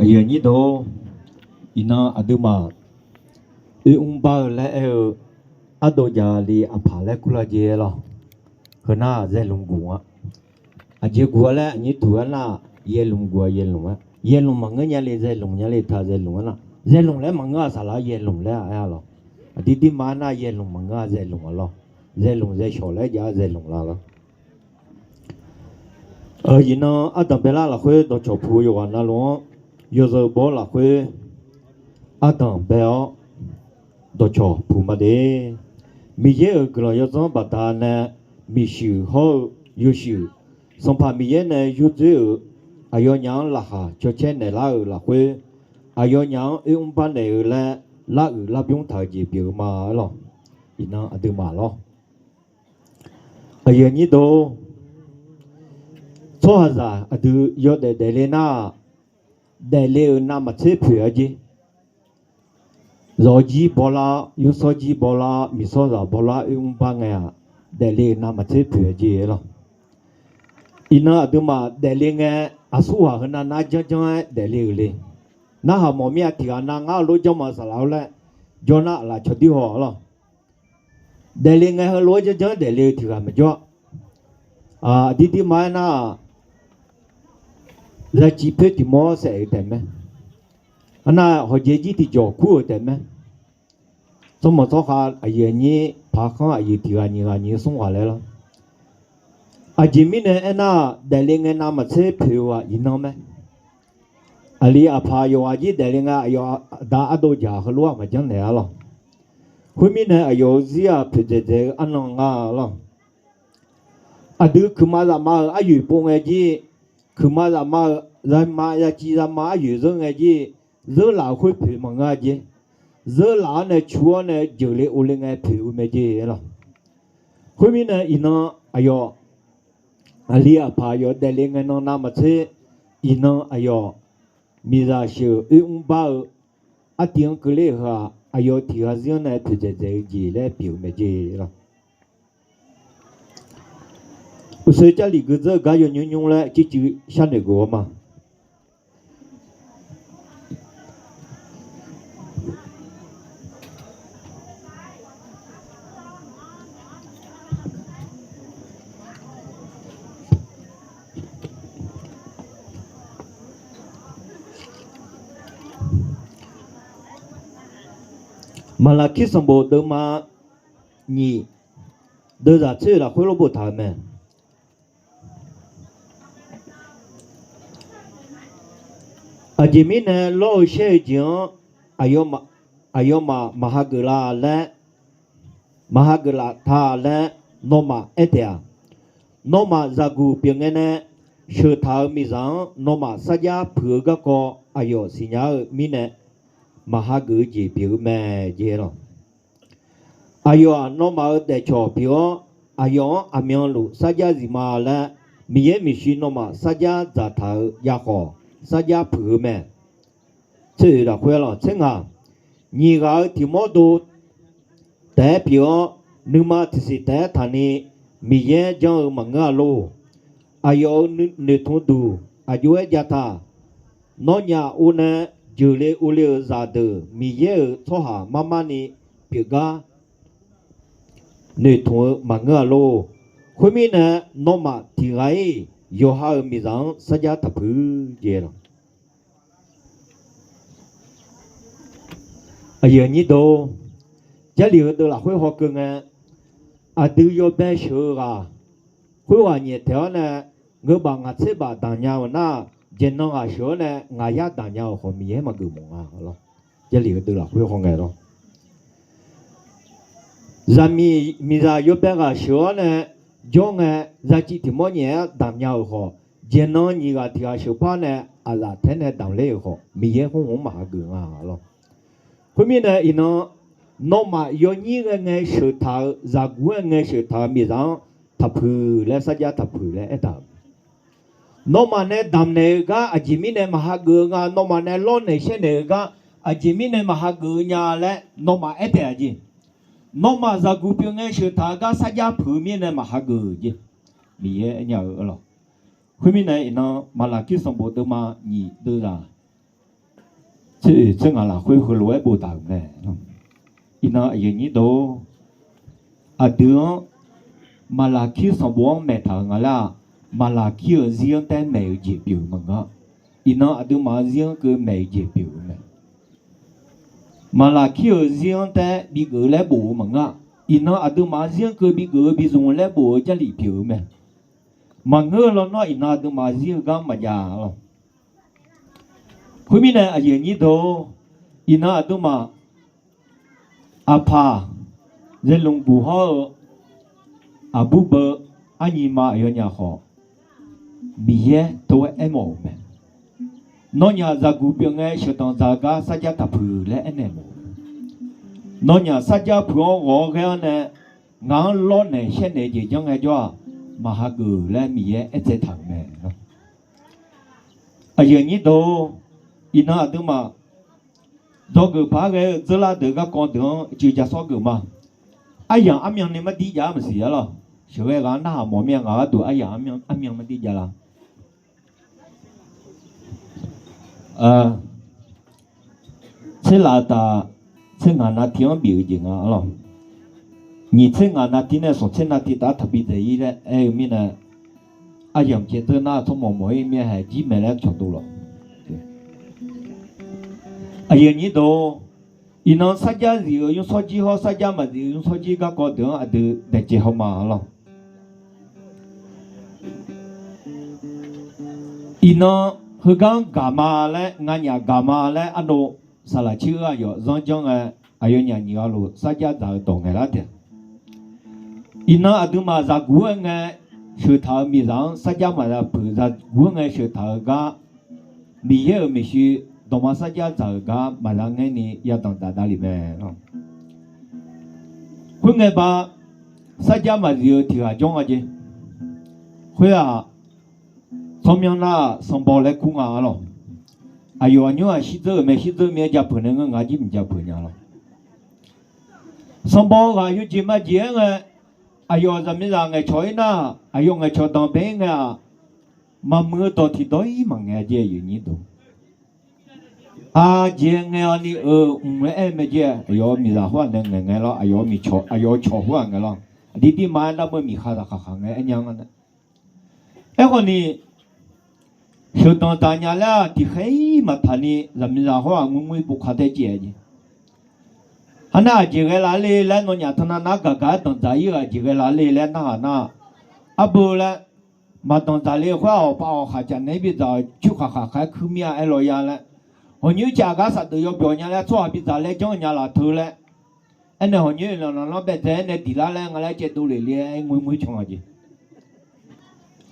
giờ như đó ina aduma ba lại ado giờ đi apa lại kula je lo hena ze lungu je gua lại như tua na ye lungu ye lung mà nghe le ze lung le tha ze lung na ze lung le mà nghe sala ye lung le ai lo đi mà na ye lung mà nghe ze lung lo ze lung ze shò le ja ze lung la lo ina adam bela la khwe do chopu yo na lo yo zo bo la khwe adam bela do chopu ma de mi ye glo yo zo ba da na mi shu ho yu shu song pa mi ye ne yu zu ayo nyang la ha cho chen ne la khwe ayo nyang ba ne la byong tha ji bi ma lo ina adu ma lo ayo ni do cho ra adu yo de le na ma che phue ji rồi ji bola yu so ji bola mi so ra bola ba nga de le na ma che phue ji lo ina adu ma de le nga asu ha na ja de le na ha mo mi ti na nga lo jo ma sa la le jo na la cho di ho lo de le nga lo jo de le ti ga ma jo di ma na là chỉ biết thì mua sẽ thế mà, anh họ dễ gì thì cho cua thế mà, xong mà sau khi ai nhỉ, phá khang ai thì anh sống hòa lại lo, chỉ mình anh đại liên anh mà sẽ phiêu yên mà, ali phá yêu gì đại liên yêu đã đôi giờ họ luôn mà chẳng này lo, hôm nay yêu gì phiêu thế anh lo, đứa cứ mà yêu bông gì cứ ra mà ya chỉ ra màอยู่rồi nghe gì rồi lão khuyết phì mà nghe gì rồi lão này chúa này giờ lấy ô linh nghe phì mà gì đó hôm nay ina ayo alia pa ayo đại liên nghe nó nam mà thế ina ayo mi ra siêu ba tiếng cứ lấy ha ayo thì ha riêng này phì thế gì lấy phì mà gì đó所以家里个这个有人用来就像那个嘛。Malaki sambo de ma ni de ra ce la会了不他们。Ajimine lo shejian ayoma mahagala tha le noma etia noma zagu piangene shutha mizang noma saja phuga ko ayo sinya mine mahagu ji piu me jero ayo noma de cho pio ayo amyon lu saja zima le miye mishi noma saja za tha ya ko sa gia phứ mẹ chứ là khuyên là chứ ngà nhị gạo thì mỗi đồ té biểu nhưng mà thì sẽ té thằng này mi ye cho mà ngà lô ayo nữ thôn đủ ayo ấy gia ta nó nhà une dư lệ ule ra từ mi ye cho hà mama ni biểu ga nữ thôn mà ngà lô khuyên mi nè nó mà thì gái yo ha mi rằng sa gia thập phứ je rồi giờ như đó giá liệu đó là khối họ cường từ yo bé sửa khối họ nhiệt theo nè người bạn ngắt sẽ bà đàn nhau na dân nó sửa nè ngài ya đàn nhau họ mi mà cứ mong lo giá liệu đó là khối họ nghe đó ra mi ra yo bé sửa nè cho nghe ra chỉ thì mỗi nhẹ đàn nhau họ dân nó như thì sửa pa nè là thế này đàn lệ họ mi không mà cứ lo hôm nay nó mà yêu như nghe sự thảo giả của nghe sự thảo mi rằng thập hư lẽ sa gia thập hư lẽ đó nó mà nè đam nè ga chỉ mi nè mà ha gương nó mà nè lo nè xe nè ga chỉ mi nè mà ha gương nhà lẽ nó mà ấy thế gì nó mà giả của biểu nghe sự thảo ga sa gia phư mi nè mà ha gương gì mi nhớ rồi hôm nay nó mà là cái sòng bộ tư mà nhị tư ra 这俺啦会和罗不打呢，伊那也你都啊得马拉基上网没谈俺啦，马拉基riêng tại mấy chế biểu mà ngã,伊那啊得马riêng个mấy chế biểu呢，马拉基riêng tại bị gỡ lại bộ mà ngã,伊那啊得马riêng个bị gỡ bị dùng lại bộ cho lý biểu mà, mà ngỡ lo nó伊那得马riêng cái mà già lo. Hôm nay ở dưới đó, ina tu mà apa, dân lùng bù họ, abu bờ, anh mà ở nhà họ, bia tôi em ổn mà, nó nhà gia cụ biếng ấy, sự tòng gia ga sa gia tập phừ lại em ổn, nó nhà sa gia phừ ngõ cái này, ngang lót này xe này chỉ cho ngay cho, mà hà cử lại bia em sẽ thằng mẹ, ở dưới đó ina tu mà do cái phá cái giờ là được các con đường chỉ cho số cái mà ai yang âm yang này mà đi giá mà xí rồi, sau cái cái nào mà miệng cái tụ ai yang âm yang mà đi giá là, thế là ta thế ngàn na tiếng biểu gì ngà lo, nhị thế ngàn na tiếng này số thế na tiếng ta đặc biệt đấy đấy, em mình là ai yang chế tới na số một mỗi miếng hay chỉ mấy lẻ chọn đủ rồi. Ở như đó, inon sát giá gì dùng số chỉ họ sát giá mà gì dùng số chỉ các con đường ở từ đại chế họ mà lo. Inon hơi gan gamma lại ngay nhà gamma lại anh đồ sao lại chưa à rồi giống giống ở nhà nhiều luôn sát giá giờ đồng cái là thế. Inon ở từ mà ra cú nghe sự thảo mi rằng sát giá mà ra bự ra cú nghe sự thảo cả mi hiểu mi sự đồng mà sát giá giờ cả mà là nghe ni ya đồng ta đã liền mẹ, hôm nay ba sát giá mà nhiều thì là giống gì, hôm à, xong miếng là xong bao lại cũng ngã rồi, ai yêu anh nhớ sĩ tử mẹ gia phụ nữ ngã chỉ mình gia phụ nhà rồi, xong bao cái yêu chỉ mà chỉ nghe, ai yêu giờ mình rằng ngày chói na, ai yêu ngày chói đồng bên nghe, mà mưa to thì đói mà nghe gì yêu như đó. À chị nghe anh đi em mấy chị ayo mi ra hoa nên nghe lo ayo cho hoa nghe lo đi mà nó mới mi khá nghe anh nhang anh em còn đi sự tồn tại nhà là thì thấy mà thằng đi làm mi ra hoa ngung bục khá thế chị gì anh à chị cái lá lê lên nó nhà thằng nó cả tồn tại gì chị cái lá lê lên nó na à bữa là mà tồn tại lê hoa ở bao khá chân này bây giờ chú khá cứ mi ai lo ya là hồi nhớ cha cá sạch từ biểu nhà lại xóa bị giải lại cho nhà là thưa lại anh này hồi nhớ là nó bé thế này đi lại ngay lại chết tu lì lì anh mới chọn gì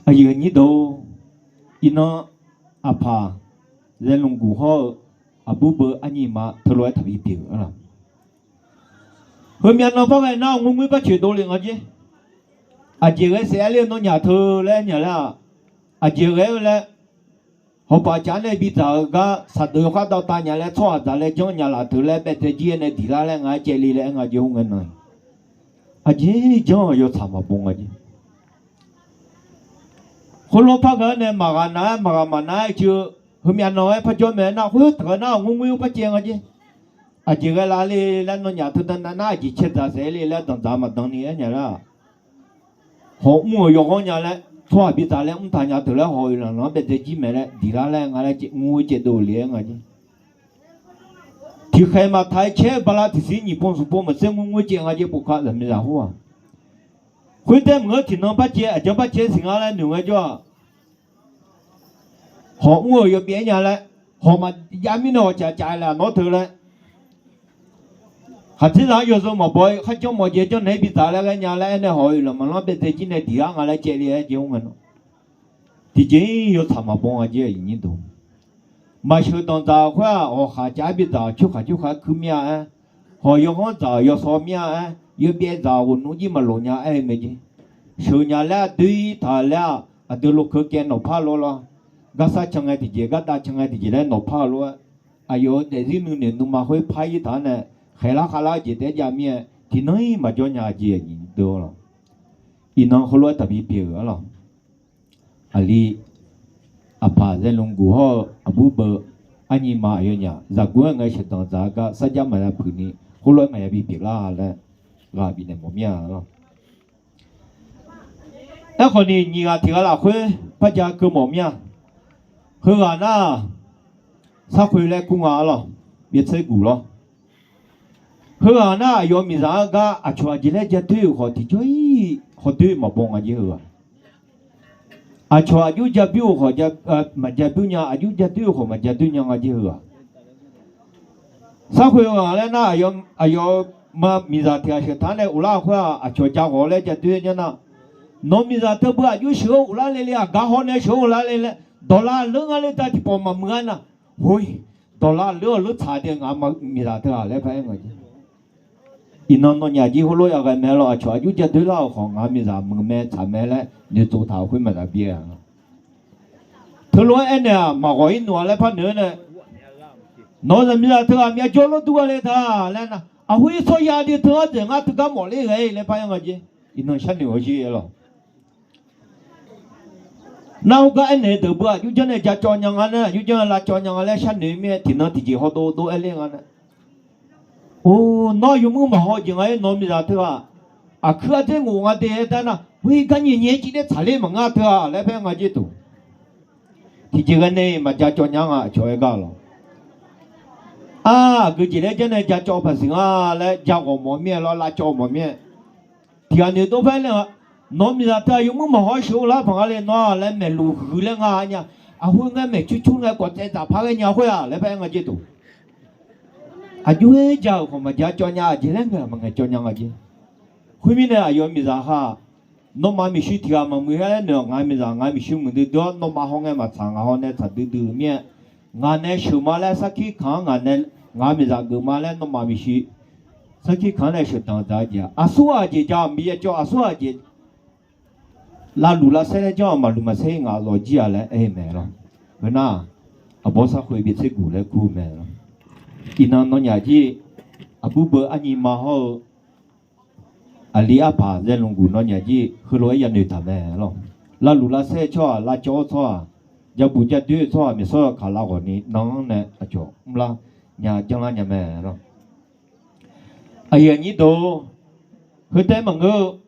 ở dưới như đâu ino apa dân lùng cũ họ abu bơ anh mà thưa lại thằng bị biểu rồi hôm nay nó phát cái nào mới bắt chuyện tu lì ngay chứ à chỉ cái xe liền nó nhà thưa lại nhà là à chỉ cái là họ bảo cha này bây giờ cái sát đối khoa đào ta nhà lại xóa ra lại cho nhà là từ lại bé thế gì này thì lại ngay chơi li lại ngay dùng cái này, à chứ cho yo tham mà bông cái gì, hôm lúc phát cái này mà nói chưa, hôm nay nói phát cho mẹ nào hút cái nào ngung ngung phát chuyện cái gì, à chỉ cái là li lại nó nhà từ đó nó chỉ chết ra sẽ li lại đồng giá mà đồng này nhà là, họ mua yo cái nhà lại xóa bị giải lại ông thằng nhà từ lại hỏi là nó bé thế gì mẹ lại đi lại ngay lại ngồi chơi đồ liền cái gì. thì khai mà thái chế bà la thì xin nhị phong số phong mà xem ngồi chơi ngay bộ khác làm gì ra hoa, cuối tuần người thì nó bắt chế, cho bắt chế sinh ra nửa ngày cho, họ ngồi ở bên nhà lại, họ mà nhà mình nó chạy là nó thừa lại, hạt thế nào giờ số mà bơi, hạt cho mọi chuyện cho này bị giải lại cái nhà lại này hỏi là mà nó bây giờ chỉ này đi ăn lại chơi đi chơi không nó, thì chỉ yêu tham mà bông ở chơi như đó. Mà sự tồn tại khoa họ khai trả bị trả chú khai cứ mía họ yêu con trả yêu số mía yêu biết trả của nó chỉ mà lỗ nhà em mấy chứ sự nhà là tùy thà là từ lúc cứ kiến nó phá lo gác sa chẳng ai thì gì gác ta chẳng ai thì gì đấy nó phá lo ayo để riêng mình nên nó mà hơi phá gì thà này khai lá gì để nhà mía thì nói mà cho nhà gì nhìn được rồi inon họ nói tập bị biểu rồi ali apa dân lùng cũ họ abu bơ 安尼嘛有伢，如果我是当这个实际嘛要陪你，后来嘛要比别啦嘞，那比那么面咯。那可能你啊听了会不加个么面，后啊那，他回来公啊了，别吃苦了。后啊那要米啥个啊，穿起来就对好，的确伊好对嘛帮啊就啊。啊，穿就就比好就嘛就比伢啊就就对好嘛就对伢啊就啊。他回啊来那要嘛米啥天是他来乌拉会啊，穿家伙来就对伢那。农民在这边有时候乌拉来了，刚好那时候乌拉来了，到那冷啊来在地方嘛没呢，喂，到那热差点俺们米啥的啊来拍我去。伊侬伢子后来要个买了，全就这对了，好俺米啥没买茶买了，你做他会买那边啊？头来哎呢，嘛我一弄来拍牛呢，弄人米啥的啊，米叫了多来他来呢，啊会说压力多的，俺都干毛来个来拍我去，伊侬想牛去了。那个安尼都不，有叫那家教人啊呢，有叫那教人啊来山里面听那地界好多安尼啊呢。哦，那有么嘛好讲哎，那米啥的啊？啊，可在我啊的在那，为个年纪的查理门啊的啊，来拍我去读。地界个呢嘛家教人啊，教一个了。啊，个今天叫那家教不行啊，来家我磨面了，来教磨面。天你都反正。农民啊，他有么么好修啦，朋友来拿来买路后来啊呀，啊会俺买去出来国在咋拍个鸟会啊，来拍我这度。啊，有一家我们家叫伢子那个，我们叫伢子。后面呢有米啥哈，侬妈咪修提啊嘛，没下呢，俺米啥，俺咪修么的多，侬妈好俺嘛长啊好呢，他都都面，俺呢修嘛来啥去看，俺呢，俺米啥个嘛来，侬妈咪修，啥去看来修当咋家，啊苏啊姐家咪也叫啊苏啊姐。那路拉塞来叫嘛，路嘛塞啊，老几啊来哎买了，可那啊不啥会别吃苦来苦买了，伊那侬伢子啊不不安尼嘛好，啊里啊爸在龙谷侬伢子后来也女他买了，那路拉塞叫那叫错，要不叫对错，没说卡拉个呢，侬呢啊叫，唔啦，伢将来伢买了，哎呀你都，后代么个。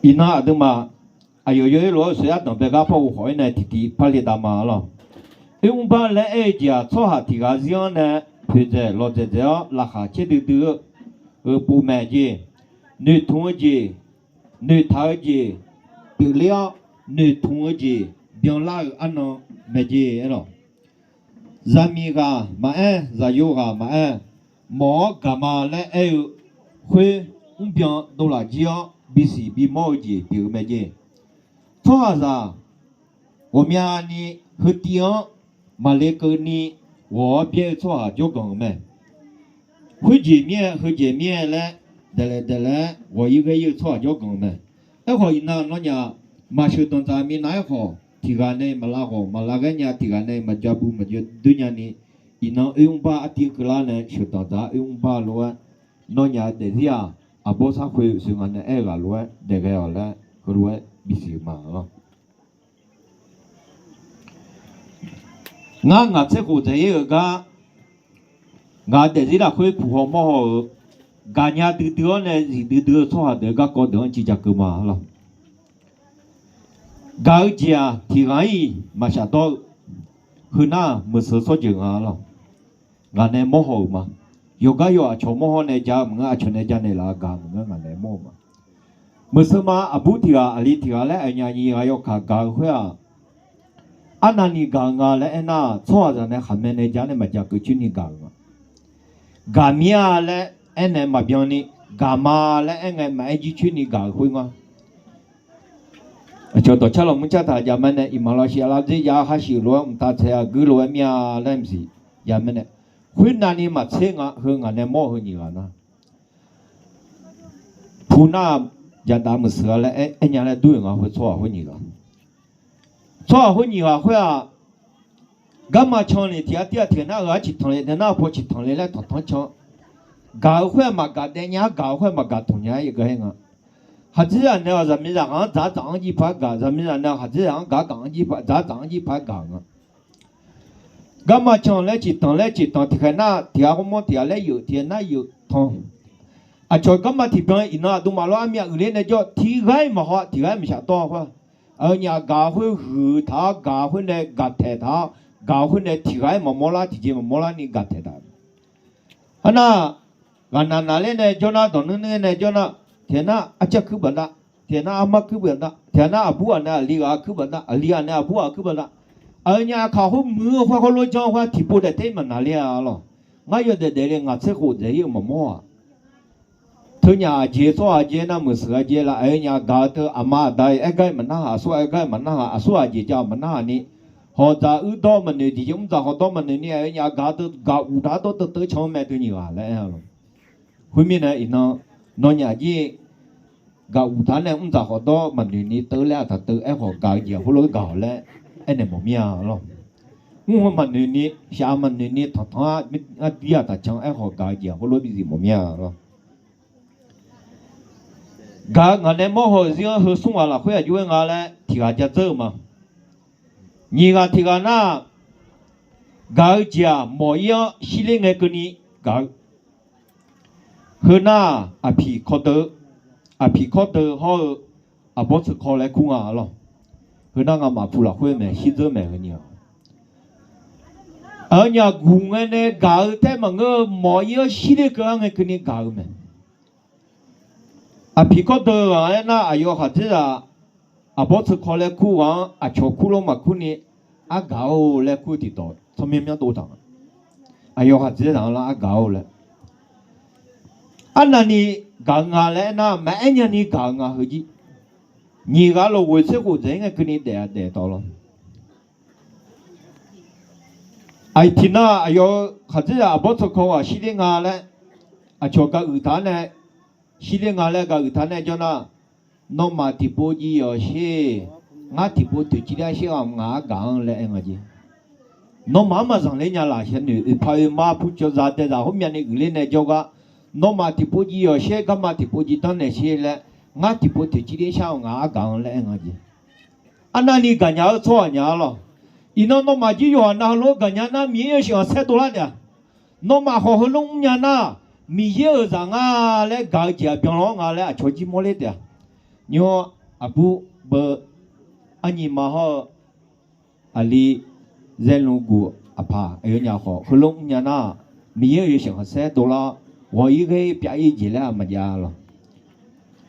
ina adema ayo yo lo so ya don be ga po ho ne ti ti pa le da ma lo e un ba le e ja cho ha ti ga zion ne phe je lo je je la ha che de de e pu me ji ne thong ji ne tha ji bi liao ne thong ji bian la an no me ji lo zami ga ma e za yo ga ma e mo ga ma le e hui un bian do la ji比是比毛节比么节，错啥？我们呢和地方马来个呢，我别错就讲么？和见面嘞，得来，我一个有错就讲么？那好，那伢马修东咱们哪好？提干呢马拉好，马拉个伢提干呢马家不马就对伢呢，那用把阿提克拉呢，修东咱用把罗，那伢得呀。啊，不啥会是俺的爱个罗，这个要来个罗必须嘛咯。俺这个这一个，俺的这啦会苦好么好，俺家的多呢，是的错的个高等几家个嘛咯。俺家提俺伊嘛下到，河南没事说就俺咯，俺呢么好嘛。有个有啊，全部好呢家，我啊全呢家呢拉干，我俺来么嘛。没什么啊，不提啊，阿里提啊嘞，哎呀，你还要看干会啊。啊，那你干啊嘞，那错着呢，后面呢家呢嘛家个去你干啊。干面啊嘞，哎呢嘛边呢，干嘛嘞，哎呢买几去你干会吗？就到吃了，我们家大家们呢，马来西亚这家还是罗，我们大菜啊，个罗面啊，那不是，家们呢。会那里嘛？车啊，和俺那毛和你个呢？普那家咱们说了，哎，人家来对俺会错和你个，错和你个会啊？干嘛抢哩？第二天那个去趟哩，那婆去趟哩来趟抢，搞会嘛搞的伢搞会嘛搞同伢一个人啊？哈子人呢，人民让咋长几拍个，人民人呢，哈子让嘎讲几拍，咋长几拍讲啊。干嘛讲来几当来几当，天那天我们天来有天那有通。啊，就干嘛天边一那都马路阿面有嘞那叫天开嘛好，天开没下多话。而家家会后他，家会呢家太他，家会呢天开嘛莫拉天节嘛莫拉你家太他。啊那，俺那嘞呢叫那当那呢叫那。天那阿家去不啦？天那阿妈去不啦？天那阿婆呢？里阿去不啦？里阿呢阿婆去不啦？而家靠后门花花罗江花提不的对门哪里啊咯？我有的对嘞，我吃火柴有么么啊？头伢接说阿接那么是阿接啦，而家搞得阿妈带一个门那说一个门那说阿接叫门那呢？好在遇到门的，就唔知好多门的呢，而家搞得搞乌大都抢买对你话来啊咯。后面呢，nó nhà gì gạo tháng này cũng giả họ đó mà người tới là thật tới em họ gạo gì họ lối gạo lại em này một miếng lo nhưng mà người sao mà người thật thà biết đi à thật chẳng em họ gạo gì họ lối bị gì một miếng lo gạo ngày này mỗi hồi riêng hồi xuống là khỏe vui ngày này thì gạo chả dơ mà nhiều gạo thì gạo na gạo gì mỗi year xí lên cái này gạo hơn na à phi khó đỡ họ à bỏ sự khó lại cũng à lo hơn na mà phụ là khuyên mẹ xin dơ mẹ hơn nhiều ở nhà cùng cái này gạo thế mà ngơ mọi year xí lên cái này gạo mẹ à phi khó đỡ à na à yo hạt ra à bỏ sự khó lại cũng à cho cũng lo mà cũng này à gạo lại cũng thì đó cho mình đâu thằng à yo hạt ra là à gạo lại anh này gạo ngà lẽ na mẹ anh này gạo ngà hơi gì nhiều gạo lo với sức của thế cái này để đó lo ai thì na ayo khát ra bớt số khó à xí lên ngà lẽ à cho cái ưu thán này xí lên ngà lẽ cái ưu thán này cho na nó mà thì bố gì ở xí ngã thì bố tự chỉ là xí ông ngã gạo lẽ anh gì nó mà rằng lấy nhà là hiện nữ phải mà phụ cho ra để ra hôm nay này lên này cho cái nó mà thì bố gì ở xe cái mà thì bố gì tao này xe lại ngã thì bố thì chỉ để sao ngã gạo lại anh gì anh này cả nhà cho nhà lo nó mà chỉ có na lo cả nhà na miếng ở xe đô la đấy nó mà họ lông nhà na miếng rằng à lại gạo chỉ bằng lo ngã lại cho chỉ mua lại đấy nhưng abu bơ anh mà họ ali dân lông gu apa ở nhà họ lông nhà na miếng ở xe đô la我一个表演起来没家了，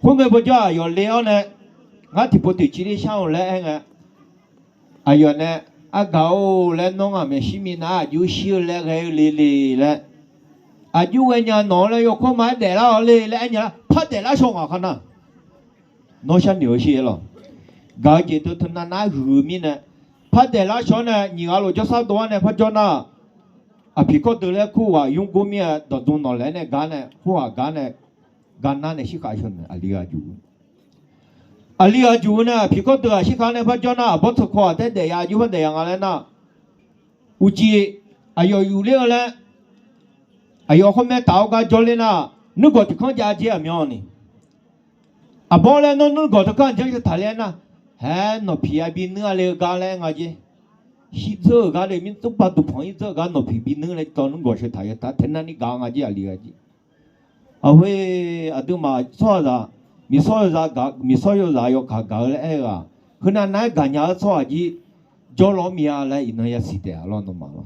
后面不叫有聊呢，我听不对，今天下午来个，哎呦呢，啊搞来弄啊，没西面啊，有修来个来来，啊有个人弄了又快买得了来人拍得了上啊看呐，弄些牛些了，搞起都他那后面呢，拍得了上呢，你阿罗叫啥多呢？拍叫那。à phi có từ lẽ khu à dùng của mình đó dùng nó lại này gan này khu à gan này xí khai chân ali aju này phi có từ xí khai này phải cho nó bắt thực khoa thế để aju phải để anh na uji ayo yule lại ayo hôm nay tao cái cho lên na nếu có thì không giá trị à miao này à bao lên nó có thì không giá trị thà lên na hè nó phi à bị nữa lên gan lên ngay chứ khi giờ cái này mình tụt bắt tụt phẳng giờ cái nó bị bị nương lại cho nó gọi sự thay ta thế nên cái ngang gì à lý gì à vậy à tôi mà sao ra mi sao ra cái mi sao ra yo cái cái lại cái hôm nay này cái nhà sao gì cho lo mi à lại nó ya xí đấy lo nó mà lo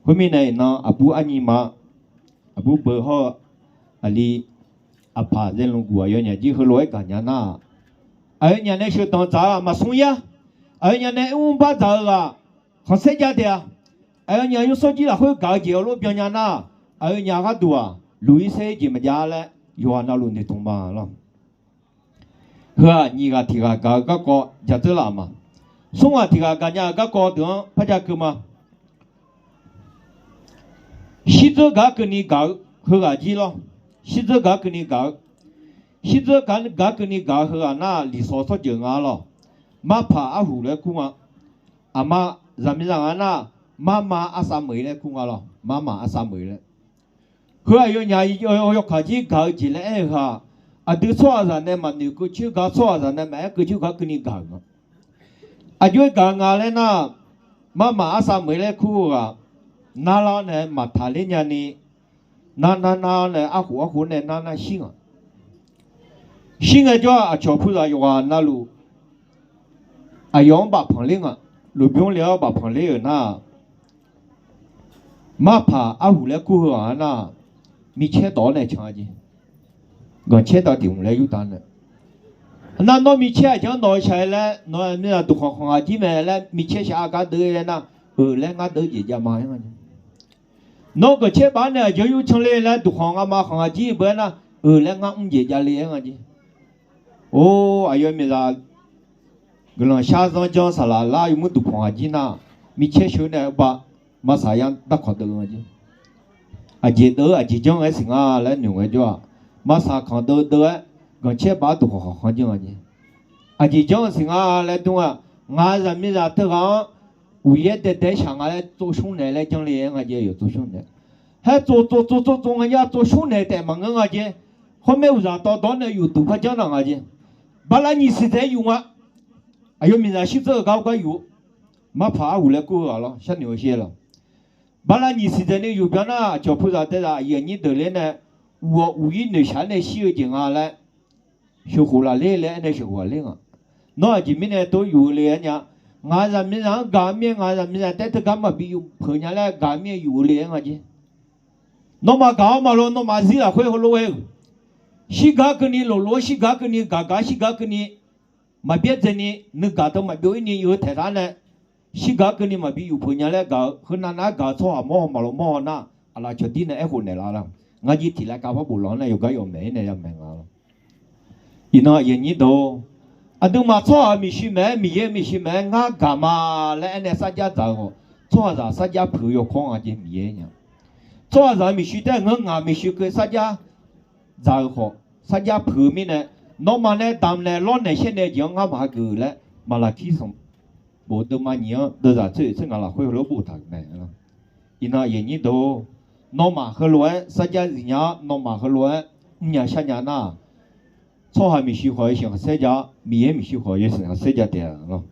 hôm nay nó abu anh mà abu bơ họ ali apa dân luôn của yo nhà gì hơi lỗi cái nhà na ở nhà này sự tao trả mà xuống ya ở nhà này ba trả à họ sẽ ra đấy à, ở nhà用手机啦会搞节路表nhà na, ở nhà cái đùa, lùi xe gì mà ra lại, yêu anh luôn đi tung ba lo, hả, nhị cái thì cái có, giờ tới làm mà, xong rồi thì cái nhà cái có được, phải ra cơ mà, xí giờ cái này cái, hả cái gì lo, xí giờ cái này cái, xí giờ cái này cái hả na, lý số số chừng à lo, mà phá à hủ lại cũng à mà咱们讲啊，妈妈阿三妹嘞，空啊咯，妈妈阿三妹嘞。后来有人要开始搞起来哈，啊，对错啥呢嘛？你过去搞错啥呢？买过去搞给你搞个，啊，就搞搞嘞那，妈阿啥没来哭啊？那了呢嘛，他人家呢，那呢，阿虎呢，那行啊，行啊，叫啊，脚铺上有啊，那路，啊，要把碰铃啊，路边了把碰铃那，嘛怕阿虎来哭啊那，没切到呢，抢去。我切到地方来有单了，那米切讲拿起来了，那都黄鸡们来米切下个得了那，来俺得一家嘛样的，那个切班呢就有成来了都黄鸡不那，来俺一家来样的，哦，哎呀没啥，个人下上讲啥啦，那有么都黄鸡呢，米切手呢把嘛啥样打垮得个的，啊接得啊接讲还行啊，来弄个叫。马上看到跟前把都好环境啊你，啊你讲是啊来动啊，俺人民啊都讲，物业在乡啊来做兄弟来讲嘞，俺就有做兄弟，还做人家做兄弟在嘛俺就，后面有啥到那有都快讲了俺就，把那你实在有啊，哎呦，明天去这个搞个有，没怕回来过了，想牛些了，把那你实在的有边那脚铺上在那也你得来呢。我无意那下来修经啊来，学好了来那学好了啊，那今明呢都有了呢，俺人民让干面俺人民让带头干嘛比有朋友来干面有了啊去，那么搞嘛咯，那么是啊会好了喂，西嘎跟你罗西嘎跟你嘎西嘎跟你，嘛别真的你嘎到嘛别你有太大呢，西嘎跟你嘛比有朋友来搞和那搞错啊么嘛咯么那，阿拉确定呢爱好呢啦。我一提来搞不浪呢，有个有没呢，要没啊？伊那也你都，啊都嘛错没去买，没也没去买，我干嘛来那三家找我？错啥三家朋友看啊就没呢？错啥没去的，我没去给三家找我，三家朋友呢，那么呢，当呢老呢现在讲我嘛个了，嘛拉提什，我都嘛你要都啥这俺拉会了不谈呢？伊那也你都。诺马和罗三家人家诺马和罗，人下年那，草还没修好也行，三家米也没修好也行，三家点了。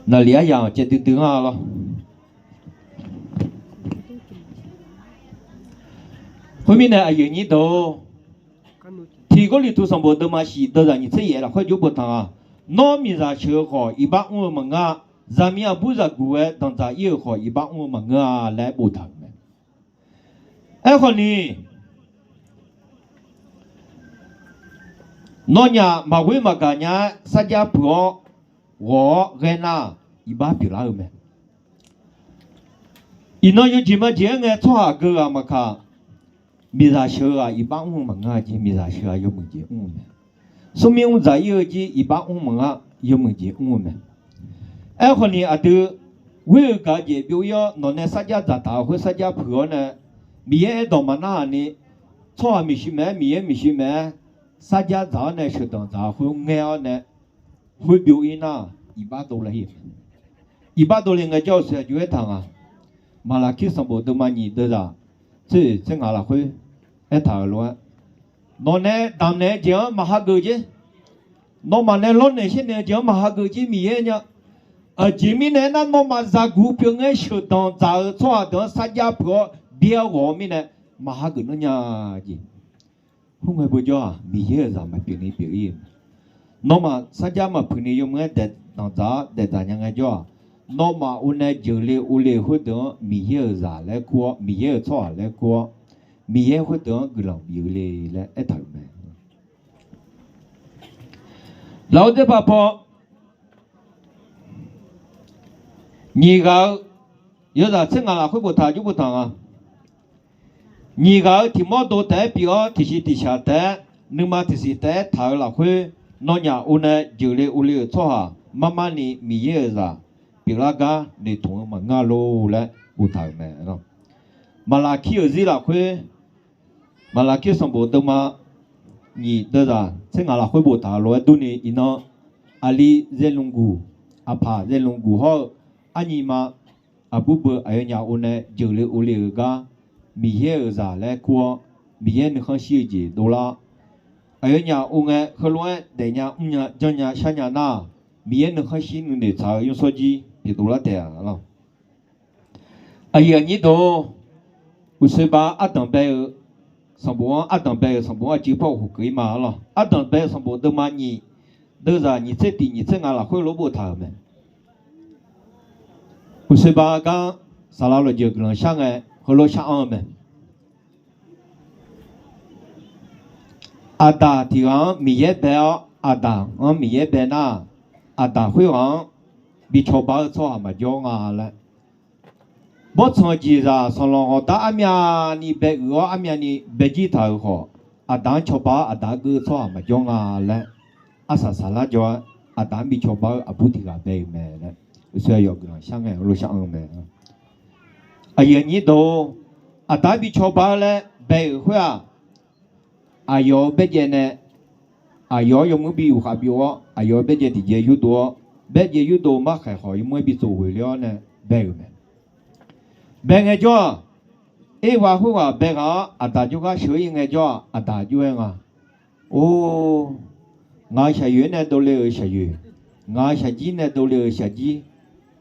那两样接着等啊了。后面呢，有你都。提个里头上不都嘛是都让你这也了，快就不谈啊。糯米上吃好，一般我们啊，咱们不是国外当咱也好，一般我们啊来不谈的。哎好呢，那年马会嘛干年三家婆，我跟那一般比那没。伊那有几么钱个错个啊嘛看。米啥修啊？一般我们啊，就米啥修啊？有问题我们，说明我在有的一般我们啊有问题我们。哎，后呢啊都，我有个就比如要拿那三家杂大或三家婆呢，米也到嘛那呢，草没去买，米也没去买，三家杂呢是当杂或爱呢，会表演呐，100多了去，100多了个教室就会谈啊，马拉去上班都嘛你得啥？这俺拉会，哎他乱，那呢当年讲马哈狗子，那么呢老年现在讲马哈狗子米耶呢，前面呢那嘛在股票呢学当在错当三家婆别我们呢马哈狗那样子，后面不叫啊米耶咱们表演，那么三家嘛朋友用个在当在咱样个叫。那么我呢就来我来活动，米也啥来过，米也错来过，米也活动个人有来一头没。老的爸爸，你个有啥吃啊？会不谈就不谈啊。你个提毛多代表提是提下代，你嘛提是代谈了会，那样我呢就来我来错哈，慢慢的米也啥。比那个你同嘛俺路来不谈没喏，马拉基有gì là会，马拉基上不都嘛，你得啥？这俺拉会不谈，罗都你伊那阿里在龙骨，阿帕在龙骨后，阿尼玛阿布布阿有伢屋呢，就了屋里个米耶儿啥来过，米耶你看细节多啦。阿有伢屋呢，可乱带伢伢叫伢小伢那，米耶你看细你的查用手机别多了点了。阿有你都，我说把阿当白儿。上坡阿当白上坡就跑户可嘛了，阿当白上坡都嘛你，都是你这地你这俺了会萝卜他们，不是吧？刚啥了就可能想哎，和老想俺们，阿达地方米也白阿达，俺米也白那，阿达会往比超包超还嘛叫俺了。莫从记着，上浪好大阿面你白鹅阿面你白鸡头好，阿当吃饱阿当个炒嘛叫啊嘞，阿啥啥啦叫阿当比吃饱阿不提个白咩嘞，所以要个想哎，我想咩，阿爷你都阿当比吃饱嘞白会啊，阿要白件呢，阿要有没比有哈比我，阿要白件的也有多，白件有多嘛还好，有没比做回了呢白咩。白个叫，话会话白个阿达就个小应个叫阿达就个，哦，俺下月呢都了下月，俺下季呢都了下季，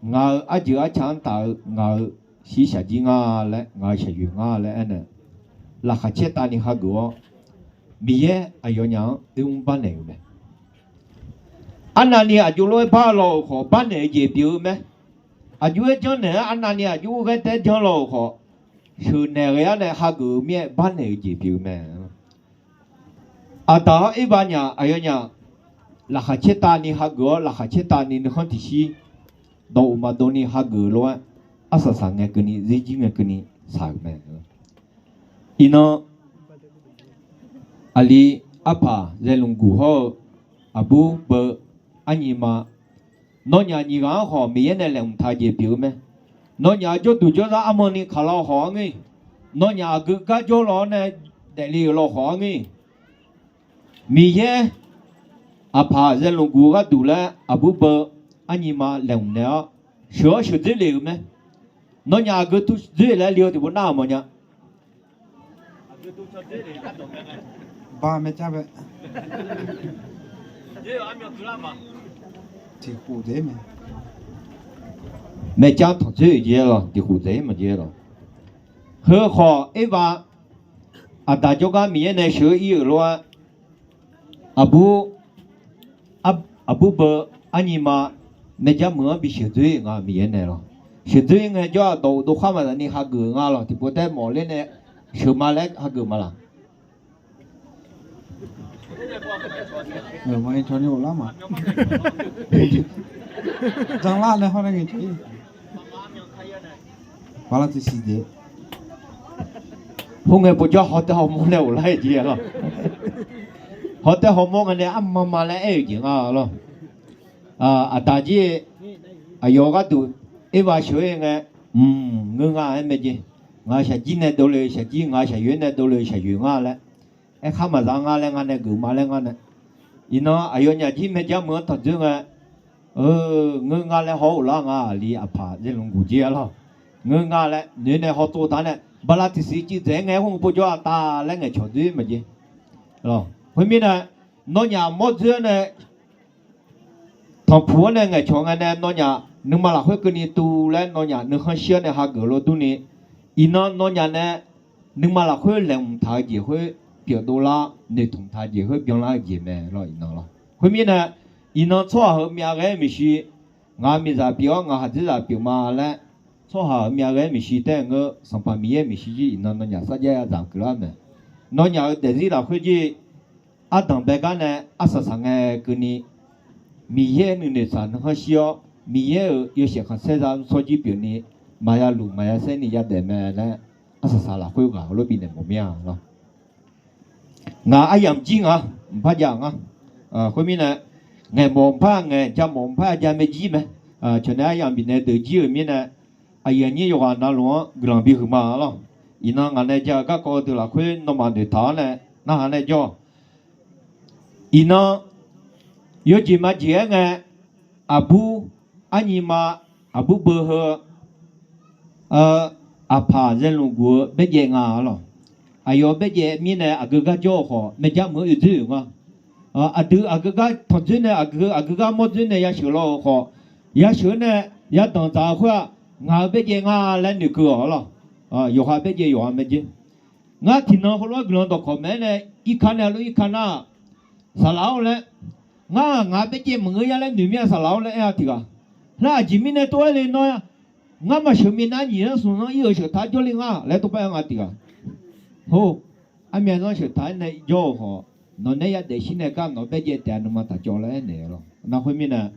俺阿就阿强大俺是下季俺来，俺下月俺来呢，那哈切大你哈个，米耶阿有娘用班来没？俺那里阿就来把老好班来接表没？阿就讲呢，俺那里阿就个在讲老好，是那个样呢，哈个面班来接表没？阿达一般人阿有人，那哈切大你哈个，那哈切大你你看的是，到嘛到你哈个了，阿啥啥个跟你，日经个跟你啥没？伊呢，阿里阿爸在龙骨后，阿布伯阿尼玛。nó nhà như gã họ mấy này làm thay gì biểu mẹ nó nhà cho tụi cho ra âm ni khá là khó nghe nó nhà cứ cái chỗ đó này để liều là khó nghe mi ye à pa ra lồng cua cái tụi là à bố bơ anh em mà làm nữa sửa sửa dễ liều mẹ nó nhà cứ tụi dễ là liều thì bữa nào mà nhá ba mẹ cha vậy thì khu thế mà mẹ cha thằng chơi gì rồi thì khu thế mà gì rồi hơ họ ấy và à ta cho cái miếng này sửa ý rồi abu bơ anh em mà mẹ cha mới bị sửa chơi ngà miếng này rồi sửa chơi ngay cho đồ đồ khoa mà là ni hạt gừng ngà rồi thì bữa nay mỏ lên này sửa mà lấy hạt gừng mà là người mà anh cho nhiều lắm mà chẳng là này họ đang nghe chơi bao là thì gì đấy hôm nay bữa cho họ tới họ mua nhiều lại gì rồi họ tới họ mua cái này ăn mà lại gì à rồi ta chỉ yoga tu eva sửa cái người ngài em gì ngài sẽ chỉ này đâuเลยsẽ chỉ ngài sẽ yến này đâuเลยsẽ yến ngài lại khám mà ra ngài lại ngài này cứ mà lại ngài này ino ayo nya ji me ja mo ta ju nga nge nga le ho la nga li apa je long gu ji la nge nga le ne ne ho to ta ne bala ti si ji de nge hong po jo ta le nge cho du ma ji lo hui mi na no nya mo ju ne thong pu ne nge cho nga ne no nya nu ma la hui ku ni tu le no nya nu han xia ne ha ge lo tu ni ino no nya ne nu ma la hui leng ta ji hui biểu đồ la nên thùng thay gì hơi biểu la gì mẹ rồi nó lo hôm nay nó cho họ mẹ cái mình xí ngã mình ra biểu ngã hạt ra biểu mà lại cho họ mẹ cái mình xí thế ngỡ sản phẩm mình xí gì nó nhà sát gia giảm cái lắm nó nhà để gì là cái gì à đồng bé cái này à sao sang cái cái này mình hiện nên sản nó xíu mình hiện yêu sẽ khai sinh ra số gì biểu này mà ya lù mà ya sinh này ya để mẹ này à sao là cái gạo nó bị này một miếng rồi ngà ai làm chi ngà phá giang ngà khối mi nè ngày mồm phá ngày cha mồm phá cha mấy gì mẹ cho nên ai làm bị này từ chi ở mi nè ai làm như vậy nào luôn gần bị hư mà lo ina ngà này cha các cô từ là khối nó mà để tháo nè nó hàng này cho ina 有几嘛节个阿布阿尼嘛阿布伯和阿帕人路过别节啊咯，哎呦别节米呢阿个个叫好，没家没有这个。阿都阿个个同志呢，阿个么子呢也学了好，也学呢也当杂货，俺别介俺来那个了，有话别介有话没介，俺听到后来个人到后面呢，一看呢路一看呐，啥老呢，俺别介么也来对面啥老呢呀这个，那前面呢多嘞喏呀，俺嘛前面那女人送上以后是他叫的俺来都不让俺这个，好，俺面上是他呢要好。nó này ya để xin này cả nó bây giờ tiền nó mà ta cho lại này rồi nó hồi mình nè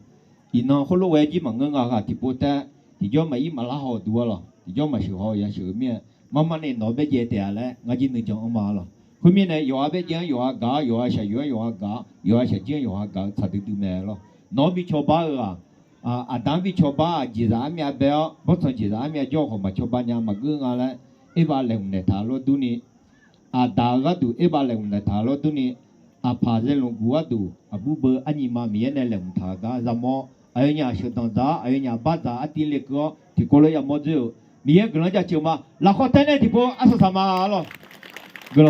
thì nó hồi lúc ấy chỉ mà ngưng à thì bố ta thì do mà ít mà lá hồ đua rồi thì do mà sửa hồ ya sửa miệng mà này nó bây giờ tiền lại ngay chỉ nên chọn mà rồi hồi mình này yo bây giờ yo gà yo sửa yo gà yo sửa chuyện yo gà thật tự mẹ rồi nó bị cho ba à đang bị cho ba chỉ ra mẹ béo bớt xong chỉ ra mẹ cho họ mà cho ba nhà mà ngưng à lại ấy ba lần này thả lô tu ni à đào cái tu ấy ba lần này thả lô tu ni apa zelong gua tu abu ber anima mien lem thaga zamo ayanya shetang za ayanya baza atile ko ti kolo ya mozu mien glan ja chuma la ko tene ti po asa sama lo